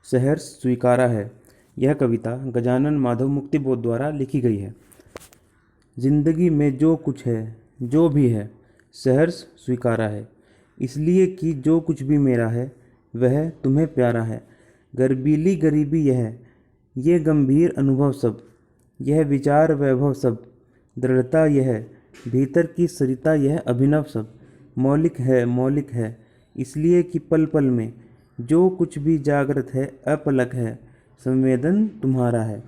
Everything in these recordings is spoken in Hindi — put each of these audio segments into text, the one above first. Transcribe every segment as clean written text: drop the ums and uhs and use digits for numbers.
सहर्ष स्वीकारा है। यह कविता गजानन माधव मुक्तिबोध द्वारा लिखी गई है। जिंदगी में जो कुछ है, जो भी है, सहर्ष स्वीकारा है, इसलिए कि जो कुछ भी मेरा है वह तुम्हें प्यारा है। गर्बीली गरीबी यह, ये गंभीर अनुभव सब, यह विचार वैभव सब, दृढ़ता यह, भीतर की सरिता यह अभिनव सब। मौलिक है, इसलिए कि पल पल में जो कुछ भी जागृत है अपलक है, संवेदन तुम्हारा है।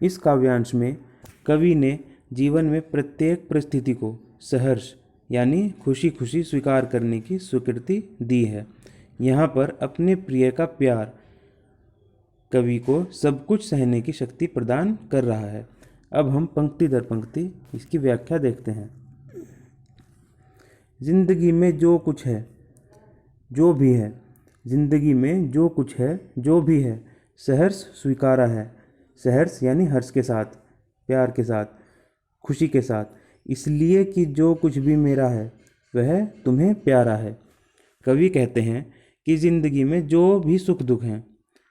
इस काव्यांश में कवि ने जीवन में प्रत्येक परिस्थिति को सहर्ष यानी खुशी खुशी स्वीकार करने की स्वीकृति दी है। यहाँ पर अपने प्रिय का प्यार कवि को सब कुछ सहने की शक्ति प्रदान कर रहा है। अब हम पंक्ति दर पंक्ति इसकी व्याख्या देखते हैं। जिंदगी में जो कुछ है, जो भी है, जिंदगी में जो कुछ है, जो भी है, सहर्ष स्वीकारा है। सहर्ष यानी हर्ष के साथ, प्यार के साथ, खुशी के साथ, इसलिए कि जो कुछ भी मेरा है वह तुम्हें प्यारा है। कवि कहते हैं कि ज़िंदगी में जो भी सुख दुख हैं,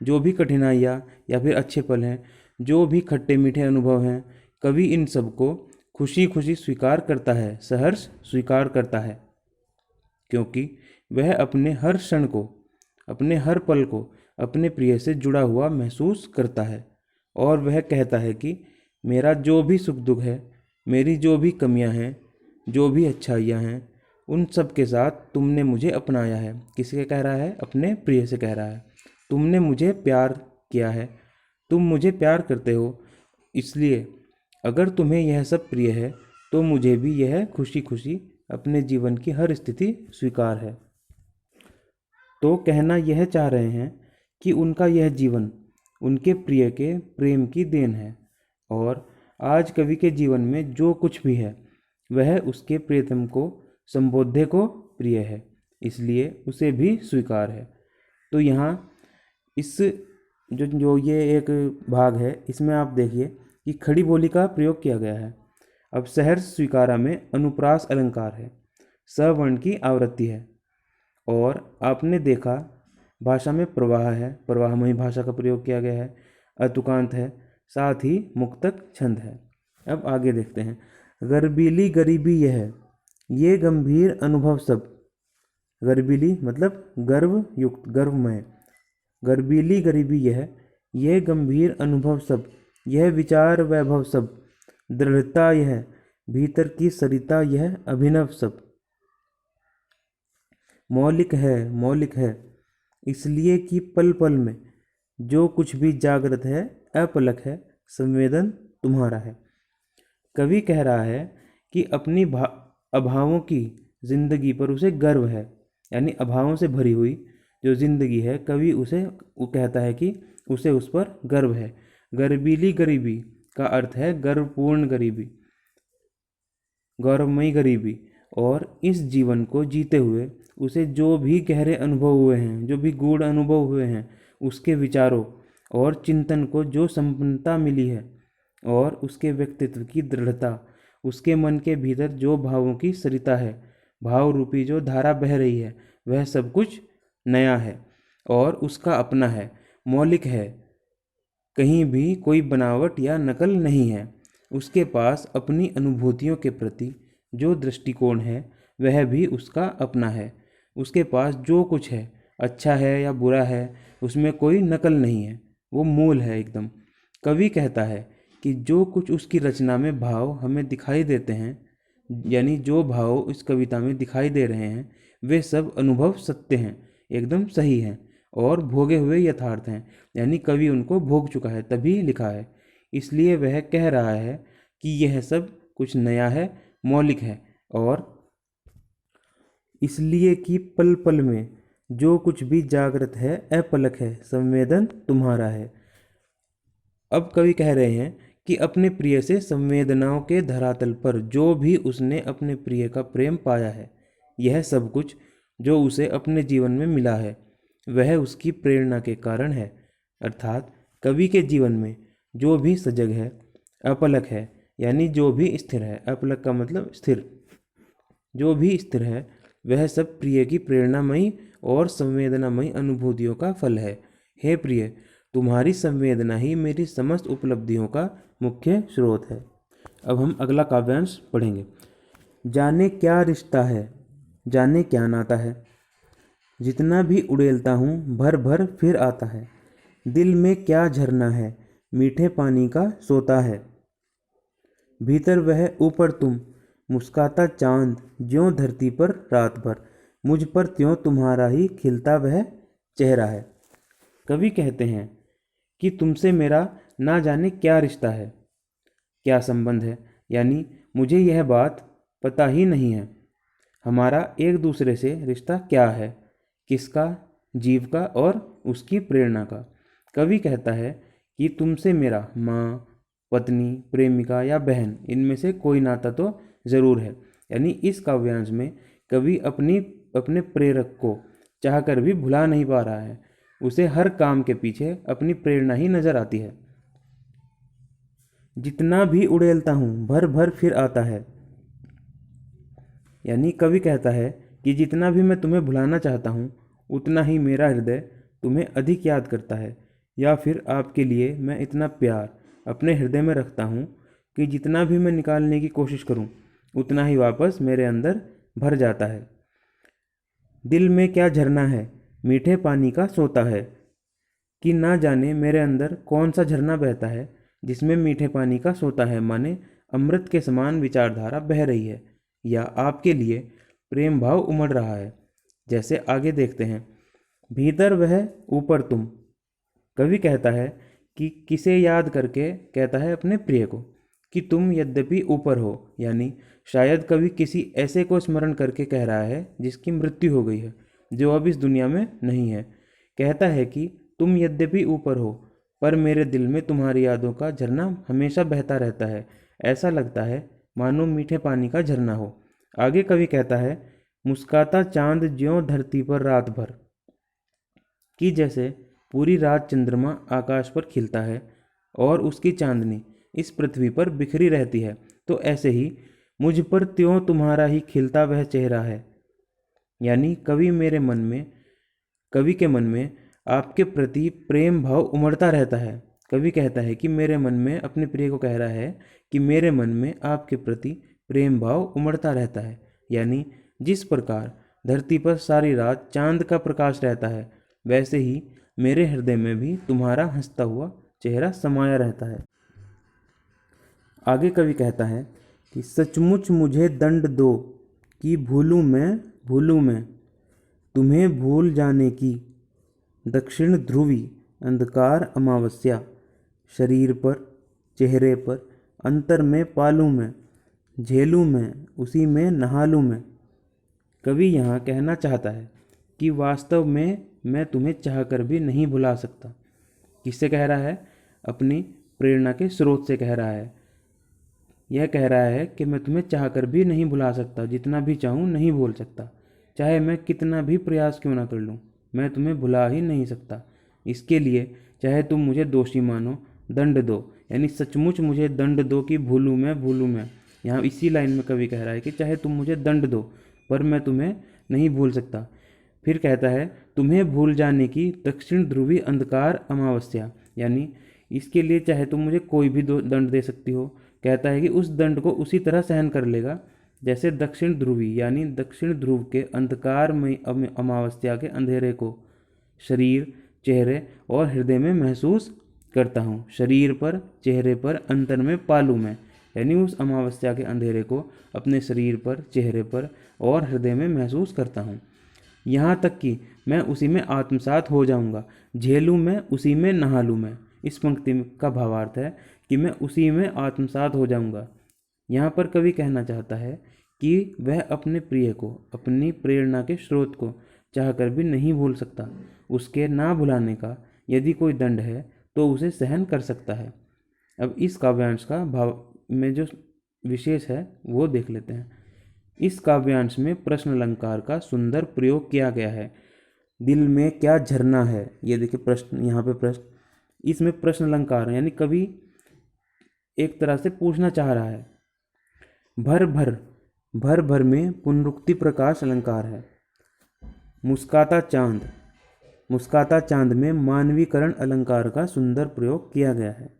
जो भी कठिनाइयाँ या फिर अच्छे पल हैं, जो भी खट्टे मीठे अनुभव हैं, कवि इन सब को खुशी खुशी स्वीकार करता है, सहर्ष स्वीकार करता है, क्योंकि वह अपने हर क्षण को, अपने हर पल को अपने प्रिय से जुड़ा हुआ महसूस करता है। और वह कहता है कि मेरा जो भी सुख दुख है, मेरी जो भी कमियां हैं, जो भी अच्छाइयां हैं, उन सब के साथ तुमने मुझे अपनाया है। किससे कह रहा है? अपने प्रिय से कह रहा है। तुमने मुझे प्यार किया है, तुम मुझे प्यार करते हो, इसलिए अगर तुम्हें यह सब प्रिय है तो मुझे भी यह खुशी खुशी अपने जीवन की हर स्थिति स्वीकार है। तो कहना यह चाह रहे हैं कि उनका यह जीवन उनके प्रिय के प्रेम की देन है, और आज कवि के जीवन में जो कुछ भी है वह उसके प्रियतम को, संबोध्य को प्रिय है, इसलिए उसे भी स्वीकार है। तो यहाँ इस जो ये एक भाग है, इसमें आप देखिए कि खड़ी बोली का प्रयोग किया गया है। अब सहर्ष स्वीकारा में अनुप्रास अलंकार है, सवर्ण की आवृत्ति है, और आपने देखा भाषा में प्रवाह है, प्रवाहमयी भाषा का प्रयोग किया गया है, अतुकांत है, साथ ही मुक्तक छंद है। अब आगे देखते हैं। गर्बीली गरीबी यह, ये गंभीर अनुभव सब, गर्बीली मतलब गर्व युक्त, गर्वमय, गर्बीली गरीबी यह, ये गंभीर अनुभव सब, यह विचार वैभव सब, दृढ़ता यह, भीतर की सरिता यह अभिनव सब। मौलिक है, इसलिए कि पल पल में जो कुछ भी जागृत है अपलक है, संवेदन तुम्हारा है। कवि कह रहा है कि अपनी अभावों की जिंदगी पर उसे गर्व है, यानी अभावों से भरी हुई जो जिंदगी है, कवि उसे कहता है कि उसे उस पर गर्व है। गर्बीली गरीबी का अर्थ है गर्वपूर्ण गरीबी, गौरवमयी गरीबी, और इस जीवन को जीते हुए उसे जो भी गहरे अनुभव हुए हैं, जो भी गूढ़ अनुभव हुए हैं, उसके विचारों और चिंतन को जो संपन्नता मिली है, और उसके व्यक्तित्व की दृढ़ता, उसके मन के भीतर जो भावों की सरिता है, भाव रूपी जो धारा बह रही है, वह सब कुछ नया है और उसका अपना है, मौलिक है, कहीं भी कोई बनावट या नकल नहीं है। उसके पास अपनी अनुभूतियों के प्रति जो दृष्टिकोण है वह भी उसका अपना है। उसके पास जो कुछ है, अच्छा है या बुरा है, उसमें कोई नकल नहीं है, वो मूल है एकदम। कवि कहता है कि जो कुछ उसकी रचना में भाव हमें दिखाई देते हैं, यानी जो भाव इस कविता में दिखाई दे रहे हैं, वे सब अनुभव सत्य हैं, एकदम सही हैं और भोगे हुए यथार्थ हैं, यानी कवि उनको भोग चुका है तभी लिखा है। इसलिए वह कह रहा है कि यह सब कुछ नया है, मौलिक है, और इसलिए कि पल पल में जो कुछ भी जागृत है अपलक है, संवेदन तुम्हारा है। अब कवि कह रहे हैं कि अपने प्रिय से संवेदनाओं के धरातल पर जो भी उसने अपने प्रिय का प्रेम पाया है, यह सब कुछ जो उसे अपने जीवन में मिला है वह उसकी प्रेरणा के कारण है। अर्थात कवि के जीवन में जो भी सजग है अपलक है, यानी जो भी स्थिर है, अपलक का मतलब स्थिर, जो भी स्थिर है वह सब प्रिय की प्रेरणामयी और संवेदनामयी अनुभूतियों का फल है। हे प्रिय, तुम्हारी संवेदना ही मेरी समस्त उपलब्धियों का मुख्य स्रोत है। अब हम अगला काव्यांश पढ़ेंगे। जाने क्या रिश्ता है, जाने क्या नाता है, जितना भी उड़ेलता हूँ भर भर फिर आता है। दिल में क्या झरना है, मीठे पानी का सोता है। भीतर वह ऊपर तुम, मुस्काता चांद ज्यों धरती पर रात भर। मुझ पर त्यों तुम्हारा ही खिलता वह चेहरा है। कवि कहते हैं कि तुमसे मेरा ना जाने क्या रिश्ता है, क्या संबंध है, यानी मुझे यह बात पता ही नहीं है हमारा एक दूसरे से रिश्ता क्या है, किसका, जीव का और उसकी प्रेरणा का। कवि कहता है कि तुमसे मेरा माँ, पत्नी, प्रेमिका या बहन, इनमें से कोई नाता तो ज़रूर है। यानी इस काव्यांश में कवि अपने प्रेरक को चाहकर भी भुला नहीं पा रहा है। उसे हर काम के पीछे अपनी प्रेरणा ही नजर आती है। जितना भी उड़ेलता हूँ भर भर फिर आता है, यानी कवि कहता है कि जितना भी मैं तुम्हें भुलाना चाहता हूँ उतना ही मेरा हृदय तुम्हें अधिक याद करता है, या फिर आपके लिए मैं इतना प्यार अपने हृदय में रखता हूँ कि जितना भी मैं निकालने की कोशिश करूँ उतना ही वापस मेरे अंदर भर जाता है। दिल में क्या झरना है, मीठे पानी का सोता है, कि ना जाने मेरे अंदर कौन सा झरना बहता है जिसमें मीठे पानी का सोता है, माने अमृत के समान विचारधारा बह रही है, या आपके लिए प्रेम भाव उमड़ रहा है। जैसे आगे देखते हैं। भीतर वह ऊपर तुम, कवि कहता है कि किसे याद करके कहता है अपने प्रिय को कि तुम यद्यपि ऊपर हो, यानी शायद कवि किसी ऐसे को स्मरण करके कह रहा है जिसकी मृत्यु हो गई है, जो अब इस दुनिया में नहीं है। कहता है कि तुम यद्यपि ऊपर हो पर मेरे दिल में तुम्हारी यादों का झरना हमेशा बहता रहता है। ऐसा लगता है मानो मीठे पानी का झरना हो। आगे कवि कहता है, मुस्काता चांद ज्यों धरती पर रात भर, कि जैसे पूरी रात चंद्रमा आकाश पर खिलता है और उसकी चांदनी इस पृथ्वी पर बिखरी रहती है, तो ऐसे ही मुझ पर त्यों तुम्हारा ही खिलता वह चेहरा है। यानी कवि के मन में आपके प्रति प्रेम भाव उमड़ता रहता है। कवि कहता है कि मेरे मन में, अपने प्रिय को कह रहा है कि मेरे मन में आपके प्रति प्रेम भाव उमड़ता रहता है। यानी जिस प्रकार धरती पर सारी रात चांद का प्रकाश रहता है, वैसे ही मेरे हृदय में भी तुम्हारा हंसता हुआ चेहरा समाया रहता है। आगे कवि कहता है कि सचमुच मुझे दंड दो कि भूलूं मैं तुम्हें भूल जाने की दक्षिण ध्रुवी अंधकार अमावस्या। शरीर पर, चेहरे पर, अंतर में पालूं मैं, झेलूं मैं, उसी में नहालूं मैं। कवि यहाँ कहना चाहता है कि वास्तव में मैं तुम्हें चाहकर भी नहीं भुला सकता। किससे कह रहा है? अपनी प्रेरणा के स्रोत से कह रहा है। यह कह रहा है कि मैं तुम्हें चाहकर भी नहीं भुला सकता, जितना भी चाहूँ नहीं भूल सकता, चाहे मैं कितना भी प्रयास क्यों ना कर लूँ, मैं तुम्हें भुला ही नहीं सकता। इसके लिए चाहे तुम मुझे दोषी मानो, दंड दो, यानी सचमुच मुझे दंड दो कि भूलूं मैं। यहाँ इसी लाइन में कवि कह रहा है कि चाहे तुम मुझे दंड दो पर मैं तुम्हें नहीं भूल सकता। फिर कहता है तुम्हें भूल जाने की दक्षिण ध्रुवी अंधकार अमावस्या, यानी इसके लिए चाहे तुम मुझे कोई भी दंड दे सकती हो। कहता है कि उस दंड को उसी तरह सहन कर लेगा जैसे दक्षिण ध्रुवी, यानी दक्षिण ध्रुव के अंधकार में अमावस्या के अंधेरे को शरीर, चेहरे और हृदय में महसूस करता हूँ। शरीर पर, चेहरे पर, अंतर में पालू मैं, यानी उस अमावस्या के अंधेरे को अपने शरीर पर, चेहरे पर और हृदय में महसूस करता हूँ। यहाँ तक कि मैं उसी में आत्मसात हो जाऊँगा। झेलूँ मैं, उसी में नहा लूँ मैं। इस पंक्ति का भावार्थ है कि मैं उसी में आत्मसात हो जाऊँगा। यहाँ पर कवि कहना चाहता है कि वह अपने प्रिय को, अपनी प्रेरणा के स्रोत को चाहकर भी नहीं भूल सकता। उसके ना भुलाने का यदि कोई दंड है तो उसे सहन कर सकता है। अब इस काव्यांश का भाव में जो विशेष है वो देख लेते हैं। इस काव्यांश में प्रश्न अलंकार का सुंदर प्रयोग किया गया है। दिल में क्या झरना है, ये देखिए प्रश्न, यहाँ पे प्रश्न, इसमें प्रश्न अलंकार है, यानी कवि एक तरह से पूछना चाह रहा है। भर भर में पुनरुक्ति प्रकाश अलंकार है। मुस्काता चांद। मुस्काता चांद में मानवीकरण अलंकार का सुंदर प्रयोग किया गया है।